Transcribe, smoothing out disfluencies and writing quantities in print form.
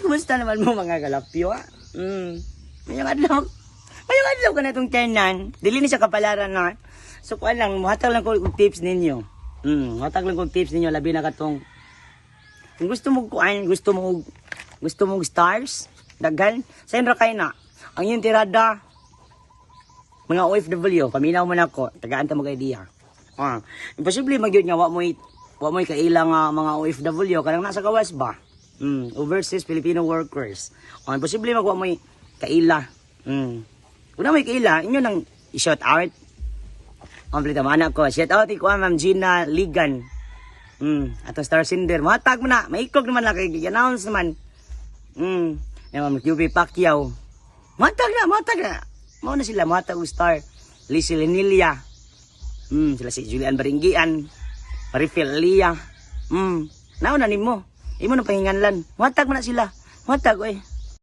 kumusta naman mo mga kalapyo, ha? Mayang adlaw. Mayang adlaw ka na itong tenan. Dili ni siya kapalaran na. So, kuan lang, muhatag lang ko tips ninyo. Muhatag lang ko tips ninyo, labi na katong. Kung gusto mo kuan, gusto mo stars, daghan, sa inra kay na. Ang yung tirada, mga OFW, paminaw mo na ko, tagaan ta mo kay idea. Imposible magyud nga wa mo'y kailang mga OFW kanang nasa gawas ba. Overseas Filipino workers. Imposible magwa mo'y kaila. Una mo'y kaila, inyo nang i-shout out. Complete man ako. Shout out ko Ma'am Gina Ligan. Ato Star Cinder. Matag mo na, maikog naman lang kay announce naman. Ma'am QB Pacquiao. Matag na. Mao na sila matag star. Lizzie Lenilia. Sila si Julian Baringgian. Marifel Lia. Nauna nimo. Imo na pahinganlan. Matag mo na sila. Matag oy.